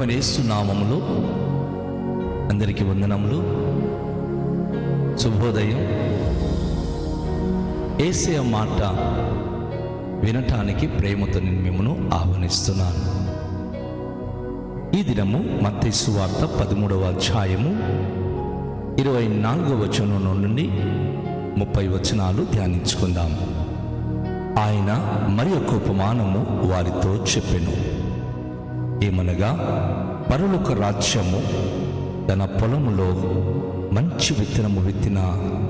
ప్రభువైన యేసు నామములో అందరికీ వందనములు. శుభోదయం. యేసయ్య మాట వినటానికి ప్రేమతో నేను మిమ్మల్ని ఆహ్వానిస్తున్నాను. ఈ దినము మత్తయి సువార్త 13వ అధ్యాయము 24వ వచనం నుండి 30 వచనాలు ధ్యానించుకుందాం. ఆయన మరి ఒక ఉపమానము వారితో చెప్పెను. ఏమనగా, పరలోక రాజ్యము తన పొలములో మంచి విత్తనము విత్తిన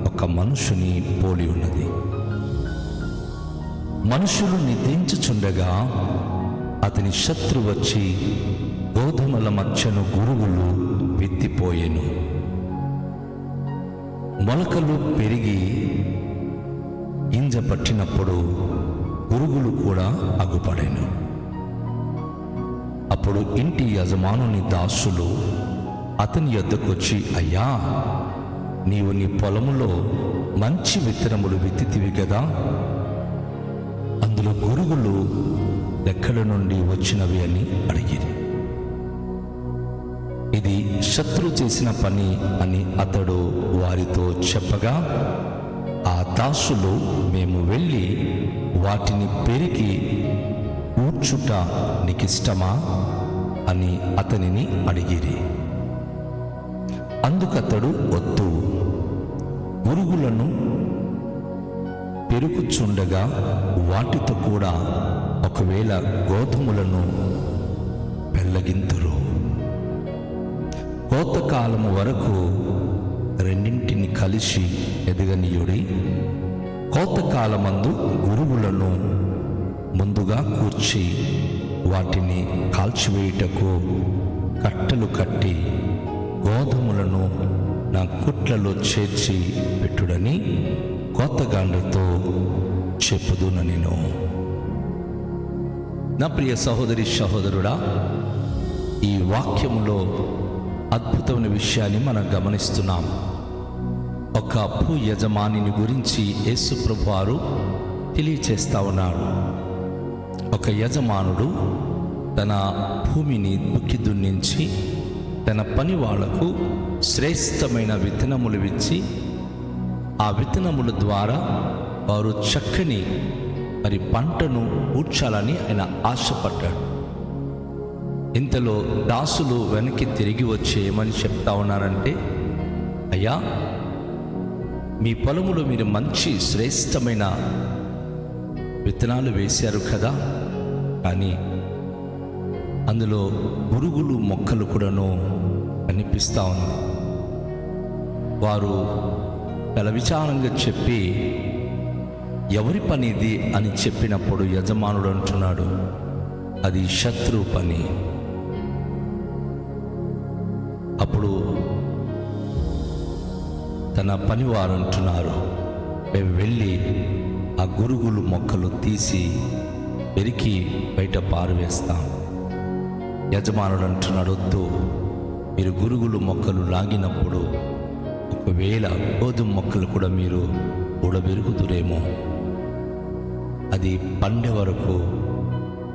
ఒక మనుషుని పోలి ఉన్నది. మనుషులు నిద్రించుచుండగా అతని శత్రు వచ్చి గోధుమల మధ్యను గురుగులు విత్తిపోయెను. మొలకలు పెరిగి గింజ పట్టినప్పుడు గురుగులు కూడా అగుపడెను. అప్పుడు ఇంటి యజమానుని దాసులు అతని యొద్దకొచ్చి, అయ్యా, నీవు నీ పొలములో మంచి విత్తనములు విత్తితివి కదా, అందులో గురుగులు ఎక్కడ నుండి వచ్చినవి అని అడిగిరి. ఇది శత్రు చేసిన పని అని అతడు వారితో చెప్పగా, ఆ దాసులు, మేము వెళ్ళి వాటిని పెరికి ఊడ్చుట నీకిష్టమా అని అతనిని అడిగిరి. అందుకతడు, వద్దు, గురుగులను పెరుగుచుండగా వాటితో కూడా ఒకవేళ గోధుమలను పెళ్ళగింతురు. కోతకాలము వరకు రెండింటిని కలిసి ఎదగనీయుడి. కోతకాలమందు గురుగులను ముందుగా కూర్చి వాటిని కాల్చివేయుటకు కట్టెలు కట్టి గోధుమలను నా కుట్లలో చేర్చి పెట్టుడని కోతగాండ్రతో చెప్పుదును నేను. నా ప్రియ సహోదరి సహోదరుడా, ఈ వాక్యములో అద్భుతమైన విషయాన్ని మనం గమనిస్తున్నాం. ఒక భూ యజమానిని గురించి యేసు ప్రభువారు తెలియచేస్తా ఉన్నాడు. ఒక యజమానుడు తన భూమిని దుక్కి దున్నించి తన పని వాళ్లకు శ్రేష్టమైన విత్తనములు ఇచ్చి ఆ విత్తనముల ద్వారా వారు చక్కని పంటను ఊడ్చాలని ఆయన ఆశపడ్డాడు. ఇంతలో దాసులు వెనక్కి తిరిగి వచ్చి ఏమని చెప్తా ఉన్నారంటే, అయ్యా, మీ పొలములో మీరు మంచి శ్రేష్టమైన విత్తనాలు వేశారు కదా, కానీ అందులో పురుగులు మొక్కలు కూడాను కనిపిస్తూ ఉంది. వారు తల విచారంగా చెప్పి, ఎవరి పని ఇది అని చెప్పినప్పుడు యజమానుడు అంటున్నాడు, అది శత్రు పని. అప్పుడు తన పనివారు అంటున్నారు, మేము వెళ్ళి ఆ గురుగులు మొక్కలు తీసి పెరికి బయట పారవేస్తాం. యజమానుడు అంటున్నాడు, వద్దు, మీరు గురుగులు మొక్కలు లాగినప్పుడు ఒకవేళ గోధుమ మొక్కలు కూడా మీరు ఊడబెరుగుదురేమో, అది పండే వరకు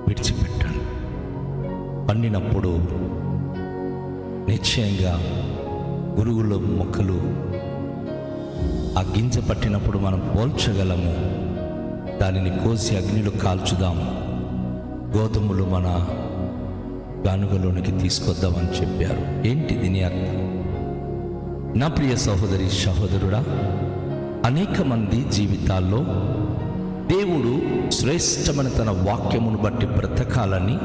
విడిచిపెట్టండి. పండినప్పుడు నిశ్చయంగా గురుగుల మొక్కలు ఆ గింజ పట్టినప్పుడు మనం పోల్చగలము. దానిని కోసి అగ్నిలో కాల్చుదాం, గోధుమలు మన గానుగలోనికి తీసుకొద్దామని చెప్పారు. ఏంటి దీని అర్థం? నా ప్రియ సహోదరి సహోదరుడా, అనేక మంది జీవితాల్లో దేవుడు శ్రేష్టమైన తన వాక్యమును బట్టి బ్రతకాలని,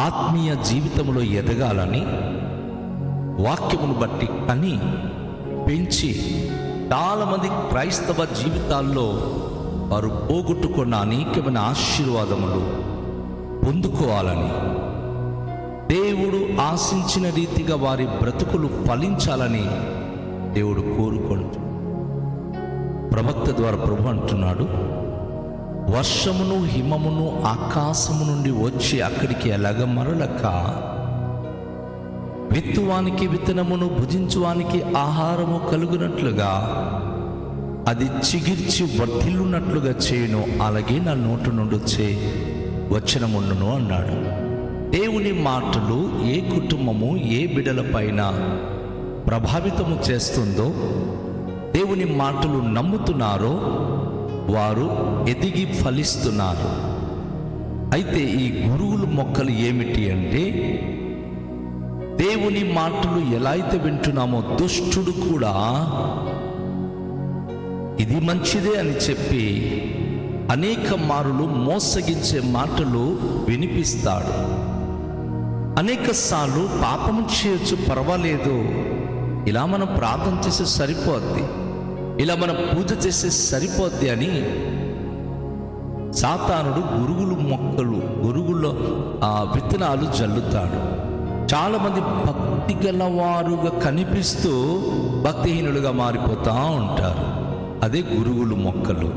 ఆత్మీయ జీవితంలో ఎదగాలని, వాక్యమును బట్టి కని పెంచి చాలామంది క్రైస్తవ జీవితాల్లో వారు పోగొట్టుకున్న అనేకమైన ఆశీర్వాదములు పొందుకోవాలని, దేవుడు ఆశించిన రీతిగా వారి బ్రతుకులు ఫలించాలని దేవుడు కోరుకుంటూ ప్రవక్త ద్వారా ప్రభు అంటున్నాడు, వర్షమును హిమమును ఆకాశము నుండి వచ్చి అక్కడికి ఎలాగ మరలక, విత్తువానికి విత్తనమును భుజించువానికి ఆహారము కలుగునట్లుగా అది చిగిర్చి వర్ధిల్లున్నట్లుగా చేయను, అలాగే నా నోటు నుండి వచ్చే వచనముండును అన్నాడు. దేవుని మాటలు ఏ కుటుంబము ఏ బిడ్డలపైన ప్రభావితము చేస్తుందో, దేవుని మాటలు నమ్ముతున్నారో వారు ఎదిగి ఫలిస్తున్నారు. అయితే ఈ గురువుల మొక్కలు ఏమిటి అంటే, దేవుని మాటలు ఎలా అయితే వింటున్నామో దుష్టుడు కూడా ఇది మంచిదే అని చెప్పి అనేక మారులు మోసగించే మాటలు వినిపిస్తాడు. అనేక సార్లు పాపం చేయొచ్చు, పర్వాలేదు, ఇలా మనం ప్రార్థన చేస్తే సరిపోద్ది, ఇలా మనం పూజ చేస్తే సరిపోద్ది అని సాతానుడు గురుగుల విత్తనాలు జల్లుతాడు. చాలామంది భక్తి గలవారుగా కనిపిస్తూ భక్తిహీనులుగా మారిపోతూ ఉంటారు. అదే గురుగులు మొక్కలు.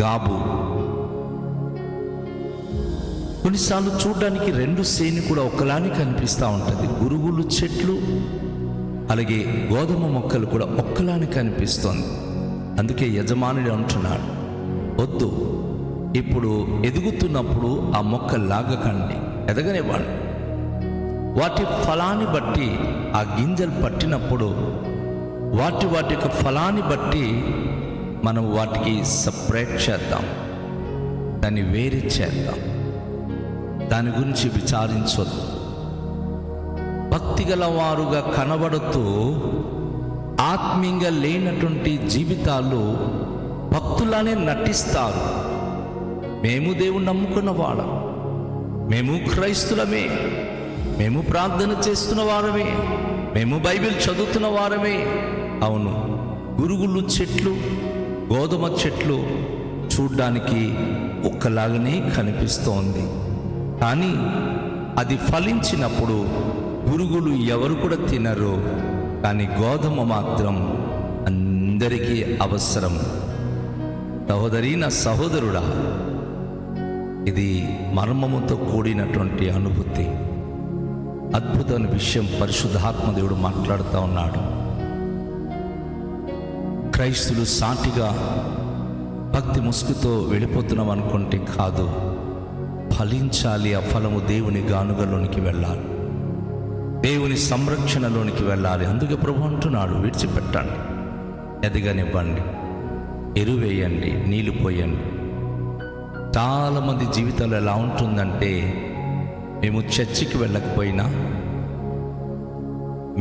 గాబు కొన్నిసార్లు చూడడానికి రెండు శ్రేణి కూడా ఒకలానే కనిపిస్తూ ఉంటుంది. గురుగులు చెట్లు అలాగే గోధుమ మొక్కలు కూడా ఒక్కలానే కనిపిస్తుంది. అందుకే యజమానుడు అంటున్నాడు, వద్దు, ఇప్పుడు ఎదుగుతున్నప్పుడు ఆ మొక్కలు లాగకండి, ఎదగనివ్వండి. వాటి ఫలాన్ని బట్టి ఆ గింజలు పట్టినప్పుడు వాటి యొక్క ఫలాన్ని బట్టి మనం వాటికి సపరేట్ చేద్దాం, దాన్ని వేరే చేద్దాం. దాని గురించి విచారించొద్దు. భక్తి గల వారుగా కనబడుతూ ఆత్మీయంగా లేనటువంటి జీవితాలు భక్తులానే నటిస్తారు. మేము దేవుణ్ణి నమ్ముకున్న వాళ్ళం, మేము క్రైస్తులమే, మేము ప్రార్థన చేస్తున్న వారమే, మేము బైబిల్ చదువుతున్న వారమే. అవును, గురుగులు చెట్లు గోధుమ చెట్లు చూడ్డానికి ఒక్కలాగానే కనిపిస్తోంది. కానీ అది ఫలించినప్పుడు గురుగులు ఎవరు కూడా తినరు, కానీ గోధుమ మాత్రం అందరికీ అవసరం. సహోదరి, నా సహోదరుడా, ఇది మర్మముతో కూడినటువంటి అనుభూతి. అద్భుతమైన విషయం పరిశుద్ధాత్మ దేవుడు మాట్లాడుతూ ఉన్నాడు. క్రైస్తులు సాటిగా భక్తి ముసుగుతో వెళ్ళిపోతున్నాం అనుకుంటే కాదు, ఫలించాలి. ఆ ఫలము దేవుని గానుగలోనికి వెళ్ళాలి, దేవుని సంరక్షణలోనికి వెళ్ళాలి. అందుకే ప్రభు అంటున్నాడు, విడిచిపెట్టండి, ఎదగనివ్వండి, ఎరువేయండి, నీళ్లు పోయండి. చాలామంది జీవితాలు ఎలా ఉంటుందంటే, మేము చర్చికి వెళ్ళకపోయినా,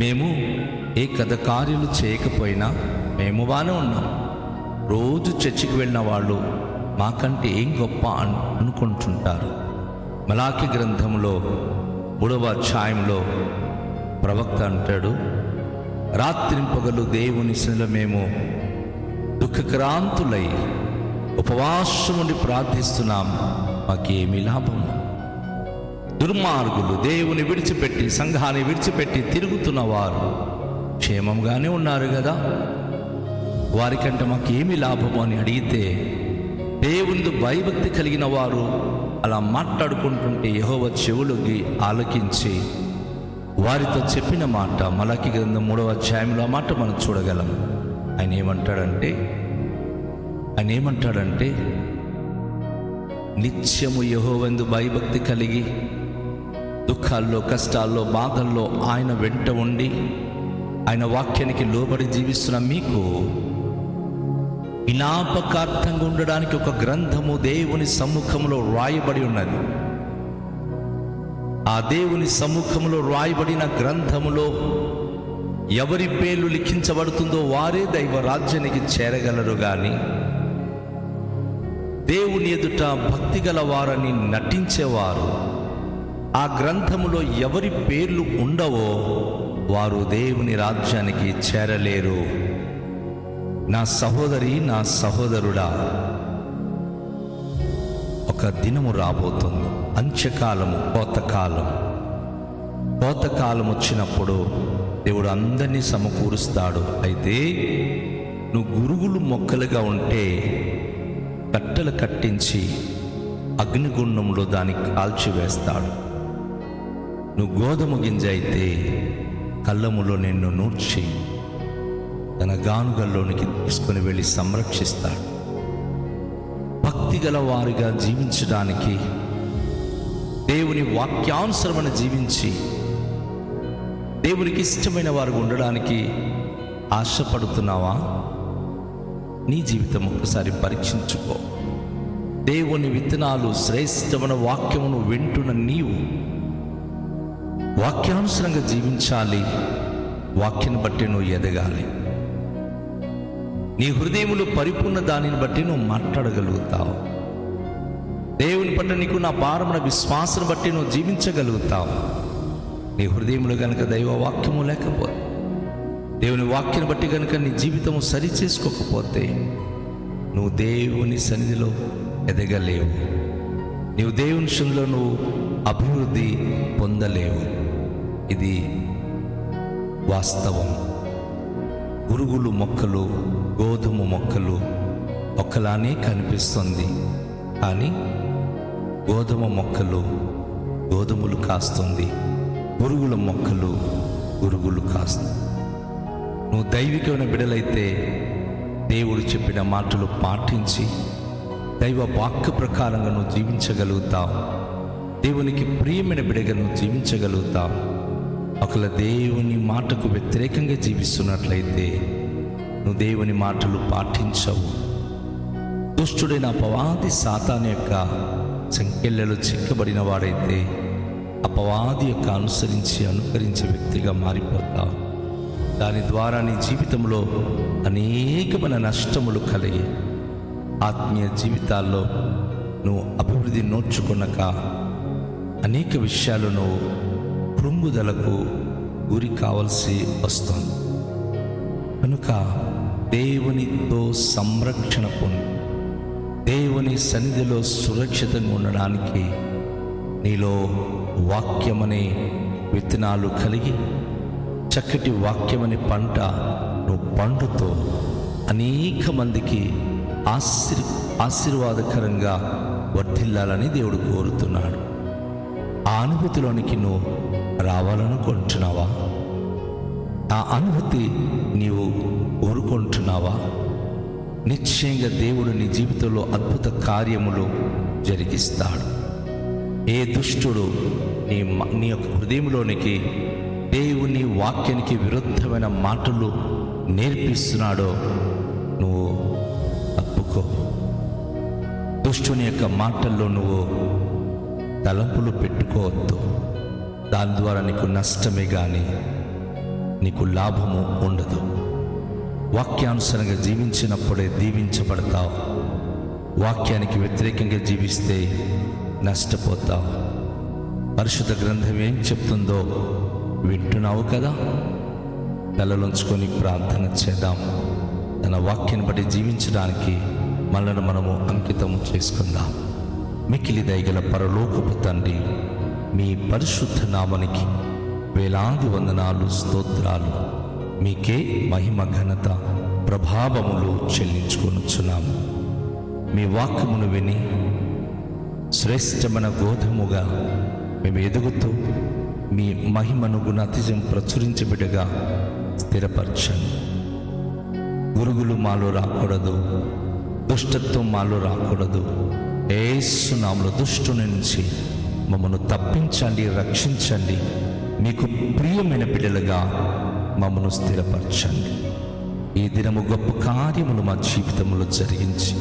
మేము ఏ కార్యాలు చేయకపోయినా మేము బాగానే ఉన్నాం. రోజు చర్చికి వెళ్ళిన వాళ్ళు మాకంటే ఏం గొప్ప అనుకుంటుంటారు. మలాకి గ్రంథంలో 3వ అధ్యాయంలో ప్రవక్త అంటాడు, రాత్రింపగలు దేవుని సన్నిధిలో మేము దుఃఖక్రాంతులై ఉపవాసం ఉండి ప్రార్థిస్తున్నాం, మాకేమీ లాభము. దుర్మార్గులు దేవుని విడిచిపెట్టి సంఘాన్ని విడిచిపెట్టి తిరుగుతున్న వారు క్షేమంగానే ఉన్నారు కదా, వారికంటే మాకేమి లాభము అని అడిగితే, దేవుని భయభక్తి కలిగిన వారు అలా మాట్లాడుకుంటుంటే యెహోవా చెవులకి ఆలకించి వారితో చెప్పిన మాట, మలాకి గ్రంథం 3వ అధ్యాయంలో ఆ మాట మనం చూడగలం. ఆయన ఏమంటాడంటే నిత్యము యెహోవాయందు భయభక్తి కలిగి దుఃఖాల్లో, కష్టాల్లో, బాధల్లో ఆయన వెంట ఉండి ఆయన వాక్యానికి లోబడి జీవిస్తున్న మీకు విలాపకార్థంగా ఉండడానికి ఒక గ్రంథము దేవుని సమ్ముఖంలో రాయబడి ఉన్నది. ఆ దేవుని సమ్ముఖంలో రాయబడిన గ్రంథములో ఎవరి పేర్లు లిఖించబడుతుందో వారే దైవ రాజ్యానికి చేరగలరు. కానీ దేవుని ఎదుట భక్తి గల వారని నటించేవారు, ఆ గ్రంథములో ఎవరి పేర్లు ఉండవో వారు దేవుని రాజ్యానికి చేరలేరు. నా సహోదరి, నా సహోదరుడా, ఒక దినము రాబోతుంది, అంత్యకాలము, కోతకాలం వచ్చినప్పుడు దేవుడు అందరినీ సమకూరుస్తాడు. అయితే నువ్వు గురుగులు మొక్కలుగా ఉంటే కట్టెలు కట్టించి అగ్నిగుండంలో దాన్ని కాల్చివేస్తాడు. నువ్వు గోధుమ గింజ అయితే కళ్ళములో నిన్ను నూర్చి తన గానుగల్లోనికి తీసుకుని వెళ్ళి సంరక్షిస్తాడు. భక్తి గల వారిగా జీవించడానికి దేవుని వాక్యానుసరమైన జీవించి దేవునికి ఇష్టమైన వారు ఉండడానికి ఆశపడుతున్నావా? నీ జీవితం ఒక్కసారి పరీక్షించుకో. దేవుని విత్తనాలు, శ్రేష్టమైన వాక్యమును వింటున్న నీవు వాక్యానుసరంగా జీవించాలి. వాక్యాన్ని బట్టి నువ్వు ఎదగాలి. నీ హృదయములు పరిపూర్ణ దానిని బట్టి నువ్వు మాట్లాడగలుగుతావు. దేవుని పట్ల నీకు నా భారమున విశ్వాసం బట్టి నువ్వు జీవించగలుగుతావు. నీ హృదయంలో కనుక దైవ వాక్యము లేకపోతే, దేవుని వాక్యాన్ని బట్టి కనుక నీ జీవితము సరి చేసుకోకపోతే నువ్వు దేవుని సన్నిధిలో ఎదగలేవు. నీవు దేవుని సన్నిధిలో నువ్వు అభివృద్ధి పొందలేవు. ఇది వాస్తవం. గురుగులు మొక్కలు, గోధుమ మొక్కలు ఒకలానే కనిపిస్తుంది, కానీ గోధుమ మొక్కలు గోధుమలు కాస్తుంది, గురుగుల మొక్కలు గురుగులు కాస్తుంది. నువ్వు దైవికమైన బిడ్డలైతే దేవుడు చెప్పిన మాటలు పాటించి దైవ వాక్య ప్రకారంగా నువ్వు జీవించగలుగుతావు. దేవునికి ప్రియమైన బిడ్డగా నువ్వు జీవించగలుగుతావు. ఒకవేళ దేవుని మాటకు వ్యతిరేకంగా జీవిస్తున్నట్లయితే నువ్వు దేవుని మాటలు పాటించవు. దుష్టుడైన అపవాది సాతాను యొక్క సంకెళ్ళలో చిక్కబడిన వాడైతే అపవాది యొక్క అనుకరించే వ్యక్తిగా మారిపోతావు. దాని ద్వారా నీ జీవితంలో అనేకమైన నష్టములు కలిగి ఆత్మీయ జీవితాల్లో నువ్వు అభివృద్ధి నోచుకున్నాక అనేక విషయాలు నువ్వు కృంగుదలకు గురి కావాల్సి వస్తుంది. కనుక దేవునితో సంరక్షణ పొంది దేవుని సన్నిధిలో సురక్షితంగా ఉండడానికి నీలో వాక్యమనే విత్తనాలు కలిగి చక్కటి వాక్యమనే పంట నువ్వు పండుతో అనేక మందికి ఆశీర్వాదకరంగా వర్ధిల్లాలని దేవుడు కోరుతున్నాడు. ఆ అనుభూతిలోనికి నువ్వు రావాలనుకుంటున్నావా? ఆ అనుభూతి నీవు కోరుకుంటున్నావా? నిశ్చయంగా దేవుడు నీ జీవితంలో అద్భుత కార్యములు జరిగిస్తాడు. ఏ దుష్టుడు నీ యొక్క హృదయంలోనికి దేవుని వాక్యానికి విరుద్ధమైన మాటలు నేర్పిస్తున్నాడో నువ్వు తప్పుకో. దుష్టుని యొక్క మాటల్లో నువ్వు తలంపులు పెట్టుకోవద్దు. దాని ద్వారా నీకు నష్టమే కానీ నీకు లాభము ఉండదు. వాక్యానుసారంగా జీవించినప్పుడే దీవించబడతావు. వాక్యానికి వ్యతిరేకంగా జీవిస్తే నష్టపోతావు. పరిశుద్ధ గ్రంథం ఏం చెప్తుందో వింటున్నావు కదా. తలలోంచుకొని ప్రార్థన చేద్దాం. తన వాక్యాన్ని బట్టి జీవించడానికి మనల్ని మనము అంకితం చేసుకుందాం. మిక్కిలి దయగల పరలోకపు తండ్రి, మీ పరిశుద్ధ నామనికి వేలాది వందనాలు, స్తోత్రాలు. మీకే మహిమ, ఘనత, ప్రభావములు చెల్లించుకొనుచున్నాము. మీ వాక్యమును విని శ్రేష్టమైన గోధుమగా మేము ఎదుగుతూ మీ మహిమను గుణాతిశయం ప్రచురించబిడగా స్థిరపరచండి. గురుగులు మాలో రాకూడదు, దుష్టత్వం మాలో రాకూడదు. యేసు నామములో దుష్టుని నుంచి మమ్మను తప్పించండి, రక్షించండి. మీకు ప్రియమైన బిడ్డలుగా మమ్మను స్థిరపరచండి. ఈ దినము గొప్ప కార్యములు మా జీవితంలో జరిగించి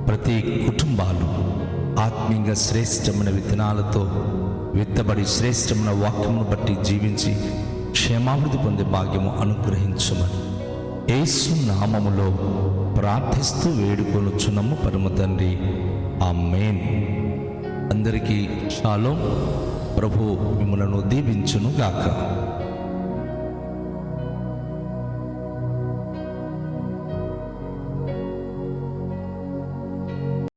ప్రతి కుటుంబాలు ఆత్మీయంగా శ్రేష్టమైన విత్తనాలతో విత్తబడి శ్రేష్టమైన వాక్యమును బట్టి జీవించి క్షేమాభివృద్ధి పొందే భాగ్యము అనుగ్రహించమని యేసు నామములో ప్రార్థిస్తూ వేడుకొనుచున్నాము పరమ తండ్రి. ఆమేన్. అందరికీ షాలోమ్. ప్రభు మిమ్మలను దీవించును గాక.